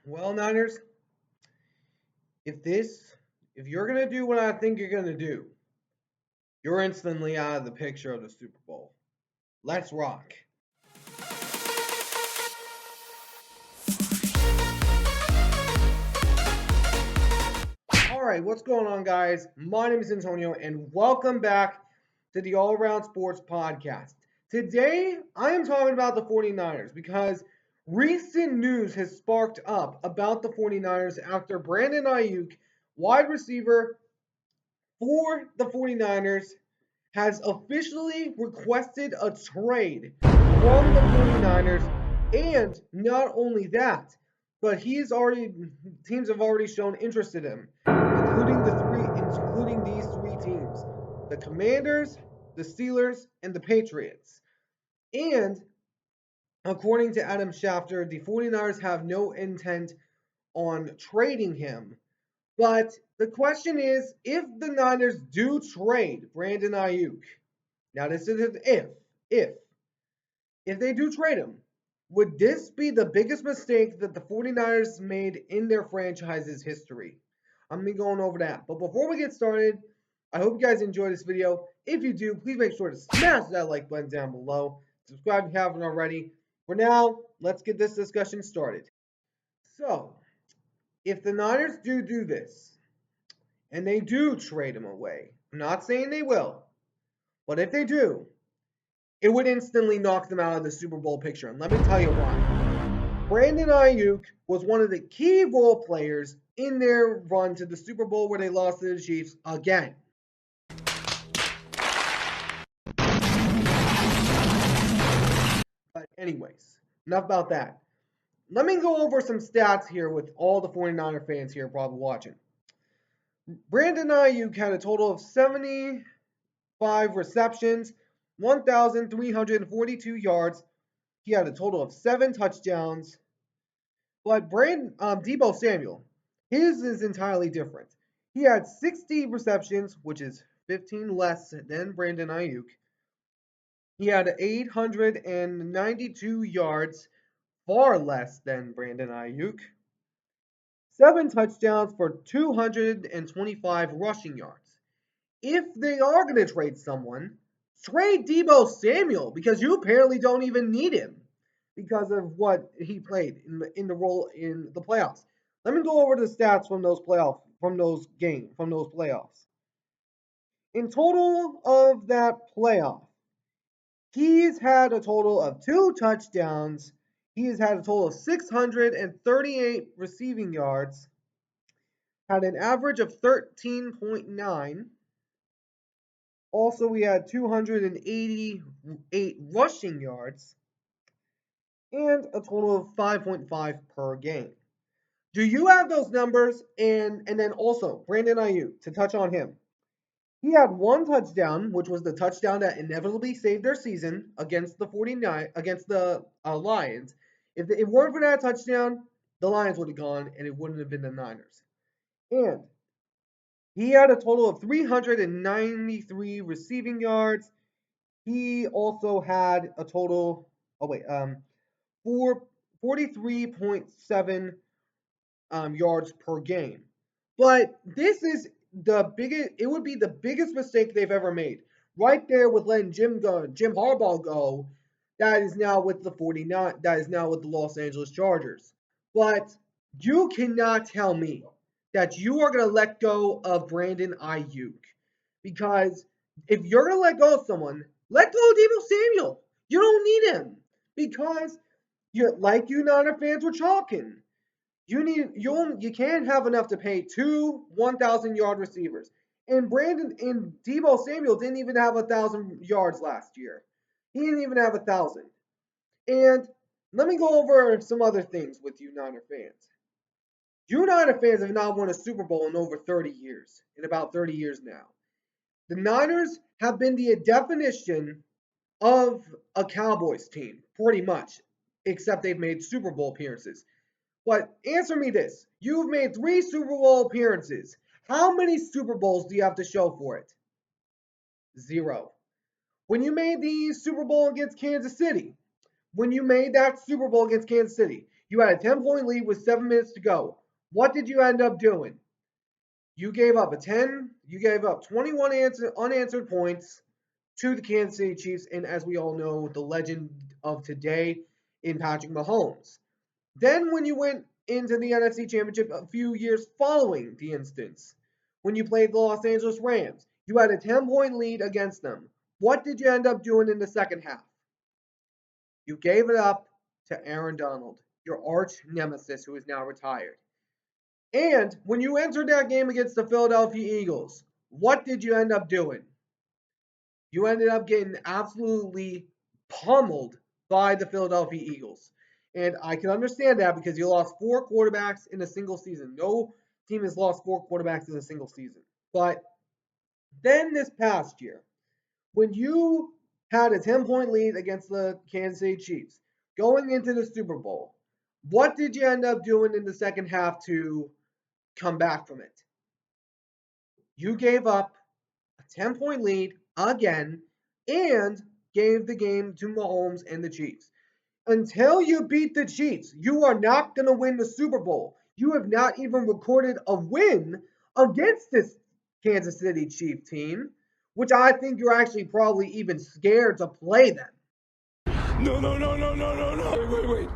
Well, Niners, if this, if you're gonna do what I think you're gonna do, you're instantly out of the picture of the Super Bowl. Let's rock. All right, what's going on, guys? My name is Antonio, and welcome back to the All Around Sports Podcast. Today, I am talking about the 49ers because recent news has sparked up about the 49ers after Brandon Aiyuk, wide receiver for the 49ers, has officially requested a trade from the 49ers. And not only that, but teams have already shown interest in him, including these three teams: the Commanders, the Steelers, and the Patriots. And according to Adam Schefter, the 49ers have no intent on trading him. But the question is, if the Niners do trade Brandon Aiyuk, now this is an if, if they do trade him, would this be the biggest mistake that the 49ers made in their franchise's history? I'm going to be going over that. But before we get started, I hope you guys enjoy this video. If you do, please make sure to smash that like button down below. Subscribe if you haven't already. For now, let's get this discussion started. So, if the Niners do this, and they do trade him away, I'm not saying they will, but if they do, it would instantly knock them out of the Super Bowl picture. And let me tell you why. Brandon Aiyuk was one of the key role players in their run to the Super Bowl where they lost to the Chiefs again. But anyways, enough about that. Let me go over some stats here with all the 49er fans here probably watching. Brandon Aiyuk had a total of 75 receptions, 1,342 yards. He had a total of 7 touchdowns. But Deebo Samuel, his is entirely different. He had 60 receptions, which is 15 less than Brandon Aiyuk. He had 892 yards, far less than Brandon Aiyuk. 7 touchdowns for 225 rushing yards. If they are going to trade someone, trade Deebo Samuel because you apparently don't even need him because of what he played in the role in the playoffs. Let me go over the stats from those playoffs. In total of that playoff, he's had a total of 2 touchdowns. He has had a total of 638 receiving yards, had an average of 13.9. Also, we had 288 rushing yards and a total of 5.5 per game. Do you have those numbers? And then also Brandon Aiyuk, to touch on him. He had 1 touchdown, which was the touchdown that inevitably saved their season against the Lions. If it weren't for that touchdown, the Lions would have gone and it wouldn't have been the Niners. And he had a total of 393 receiving yards. He also had a total, 43.7 yards per game. But this is it would be the biggest mistake they've ever made. Right there with letting Jim Harbaugh go, that is now with the Los Angeles Chargers. But you cannot tell me that you are going to let go of Brandon Aiyuk. Because if you're going to let go of someone, let go of Deebo Samuel. You don't need him. Because you Niner fans were talking. You can't have enough to pay 2 1,000-yard receivers. And Deebo Samuel didn't even have 1,000 yards last year. He didn't even have 1,000. And let me go over some other things with you Niner fans. You Niner fans have not won a Super Bowl in over 30 years, in about 30 years now. The Niners have been the definition of a Cowboys team, pretty much, except they've made Super Bowl appearances. But answer me this. You've made 3 Super Bowl appearances. How many Super Bowls do you have to show for it? 0. When you made the Super Bowl against Kansas City, you You had a 10-point lead with 7 minutes to go. What did you end up doing? You gave up 21 unanswered points to the Kansas City Chiefs, and as we all know, the legend of today in Patrick Mahomes. Then when you went into the NFC Championship a few years following the instance, when you played the Los Angeles Rams, you had a 10-point lead against them. What did you end up doing in the second half? You gave it up to Aaron Donald, your arch nemesis who is now retired. And when you entered that game against the Philadelphia Eagles, what did you end up doing? You ended up getting absolutely pummeled by the Philadelphia Eagles. And I can understand that because you lost 4 quarterbacks in a single season. No team has lost 4 quarterbacks in a single season. But then this past year, when you had a 10-point lead against the Kansas City Chiefs going into the Super Bowl, what did you end up doing in the second half to come back from it? You gave up a 10-point lead again and gave the game to Mahomes and the Chiefs. Until you beat the Chiefs, you are not going to win the Super Bowl. You have not even recorded a win against this Kansas City Chief team, which I think you're actually probably even scared to play them. No, no, no, no, no, no, no. Wait. Wait.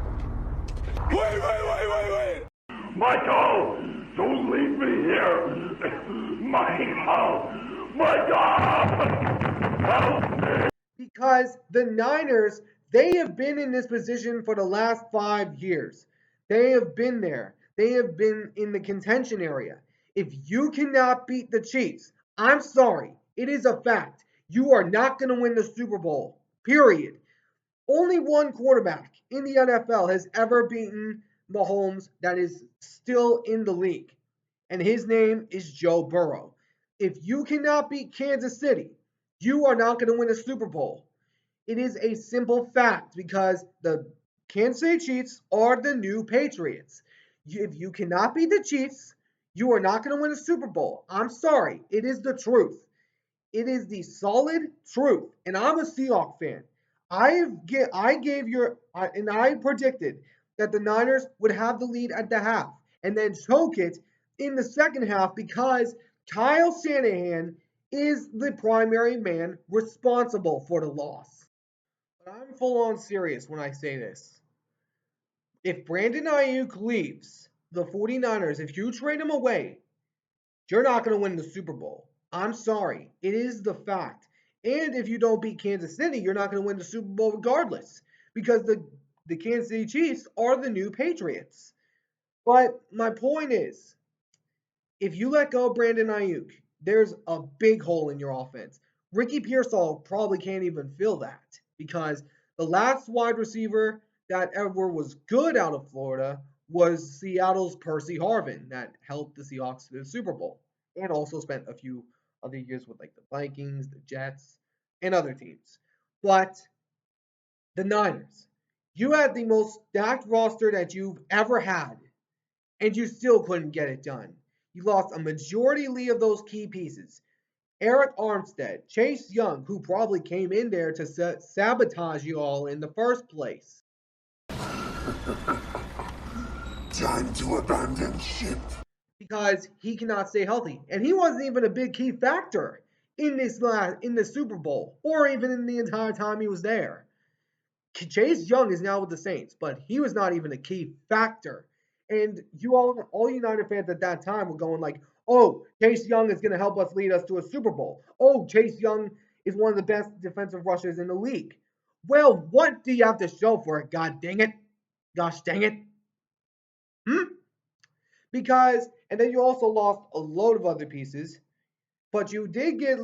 Michael, don't leave me here. Michael, help me. Because the Niners, they have been in this position for the last 5 years. They have been there. They have been in the contention area. If you cannot beat the Chiefs, I'm sorry. It is a fact. You are not going to win the Super Bowl. Period. Only one quarterback in the NFL has ever beaten Mahomes that is still in the league. And his name is Joe Burrow. If you cannot beat Kansas City, you are not going to win a Super Bowl. It is a simple fact because the Kansas City Chiefs are the new Patriots. If you cannot beat the Chiefs, you are not going to win a Super Bowl. I'm sorry. It is the truth. It is the solid truth. And I'm a Seahawks fan. I predicted that the Niners would have the lead at the half and then choke it in the second half because Kyle Shanahan is the primary man responsible for the loss. But I'm full on serious when I say this. If Brandon Aiyuk leaves the 49ers, if you trade him away, you're not going to win the Super Bowl. I'm sorry. It is the fact. And if you don't beat Kansas City, you're not going to win the Super Bowl regardless because the Kansas City Chiefs are the new Patriots. But my point is, if you let go of Brandon Aiyuk, there's a big hole in your offense. Ricky Pearsall probably can't even fill that because the last wide receiver that ever was good out of Florida was Seattle's Percy Harvin that helped the Seahawks to the Super Bowl and also spent a few other years with like the Vikings, the Jets, and other teams. But the Niners, you had the most stacked roster that you've ever had, and you still couldn't get it done. You lost a majority lead of those key pieces. Eric Armstead, Chase Young, who probably came in there to sabotage you all in the first place. Time to abandon ship. Because he cannot stay healthy. And he wasn't even a big key factor in this Super Bowl or even in the entire time he was there. Chase Young is now with the Saints, but he was not even a key factor. And you all United fans at that time were going like, oh, Chase Young is going to help us lead us to a Super Bowl. Oh, Chase Young is one of the best defensive rushers in the league. Well, what do you have to show for it? God dang it. Gosh dang it. Because, and then you also lost a load of other pieces, but you did get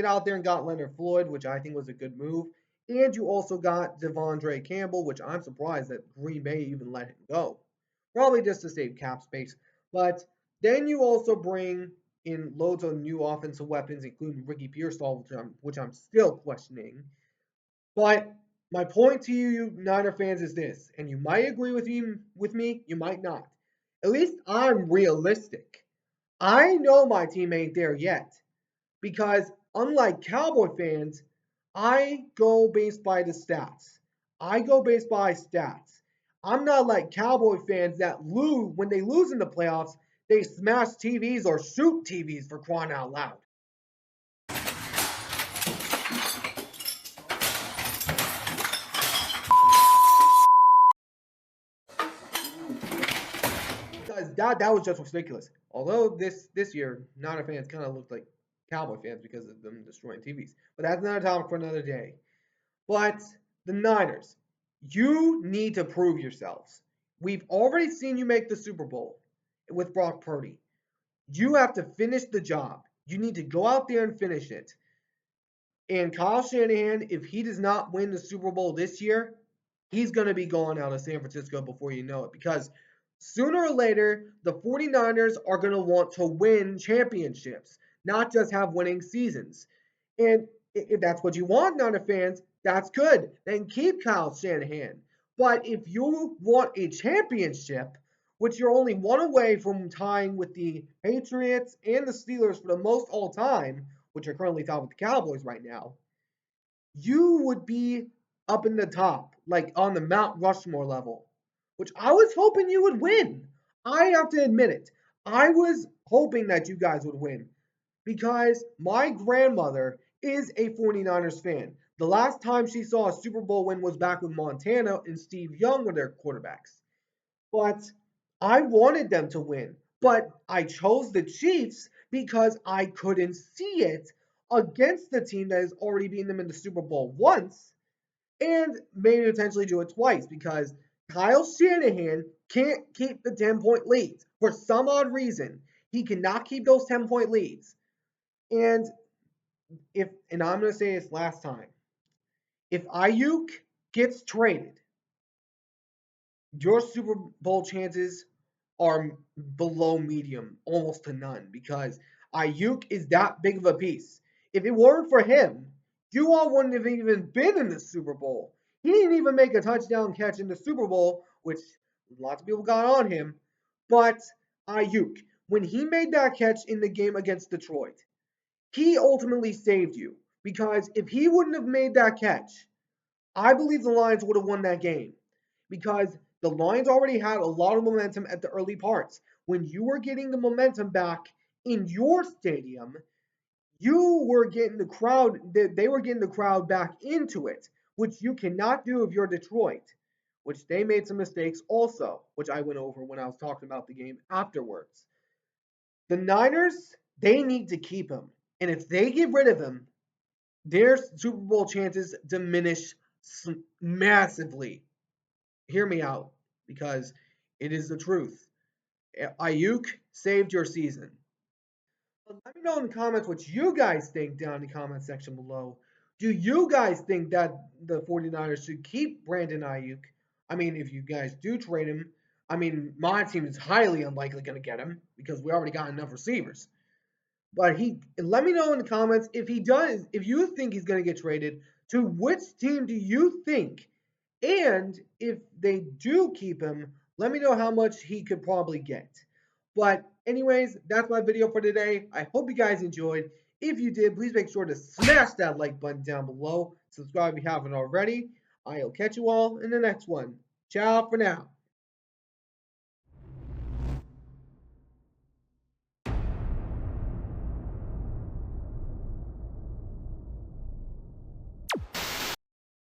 out there and got Leonard Floyd, which I think was a good move. And you also got Devondre Campbell, which I'm surprised that Green Bay even let him go. Probably just to save cap space. But then you also bring in loads of new offensive weapons, including Ricky Pearsall, which I'm still questioning. But my point to you Niner fans is this, and you might agree with me, you might not. At least I'm realistic. I know my team ain't there yet because unlike Cowboy fans, I go based by the stats. I go based by stats. I'm not like Cowboy fans that lose when they lose in the playoffs, they smash TVs or shoot TVs for crying out loud. Because that was just ridiculous. Although this year, Niner fans kind of looked like Cowboy fans because of them destroying TVs. But that's another topic for another day. But the Niners, you need to prove yourselves. We've already seen you make the Super Bowl with Brock Purdy. You have to finish the job. You need to go out there and finish it. And Kyle Shanahan, if he does not win the Super Bowl this year, he's going to be gone out of San Francisco before you know it. Because sooner or later, the 49ers are going to want to win championships, not just have winning seasons. And if that's what you want, Niner fans, that's good. Then keep Kyle Shanahan. But if you want a championship, which you're only one away from tying with the Patriots and the Steelers for the most all time, which are currently tied with the Cowboys right now, you would be up in the top, like on the Mount Rushmore level, which I was hoping you would win. I have to admit it. I was hoping that you guys would win because my grandmother is a 49ers fan. The last time she saw a Super Bowl win was back with Montana and Steve Young were their quarterbacks. But I wanted them to win. But I chose the Chiefs because I couldn't see it against the team that has already beaten them in the Super Bowl once and maybe potentially do it twice because Kyle Shanahan can't keep the 10-point leads. For some odd reason, he cannot keep those 10-point leads. And I'm gonna say this last time, if Aiyuk gets traded, your Super Bowl chances are below medium, almost to none, because Aiyuk is that big of a piece. If it weren't for him, you all wouldn't have even been in the Super Bowl. He didn't even make a touchdown catch in the Super Bowl, which lots of people got on him. But Aiyuk, when he made that catch in the game against Detroit, he ultimately saved you. Because if he wouldn't have made that catch, I believe the Lions would have won that game because the Lions already had a lot of momentum at the early parts. When you were getting the momentum back in your stadium, you were getting the crowd, they were getting the crowd back into it, which you cannot do if you're Detroit, which they made some mistakes also, which I went over when I was talking about the game afterwards. The Niners, they need to keep him. And if they get rid of him, their Super Bowl chances diminish massively. Hear me out because it is the truth. Aiyuk saved your season. Let me know in the comments what you guys think down in the comment section below. Do you guys think that the 49ers should keep Brandon Aiyuk? I mean, if you guys do trade him, I mean, my team is highly unlikely going to get him because we already got enough receivers. But let me know in the comments if he does, if you think he's going to get traded, to which team do you think? And if they do keep him, let me know how much he could probably get. But anyways, that's my video for today. I hope you guys enjoyed. If you did, please make sure to smash that like button down below. Subscribe if you haven't already. I'll catch you all in the next one. Ciao for now.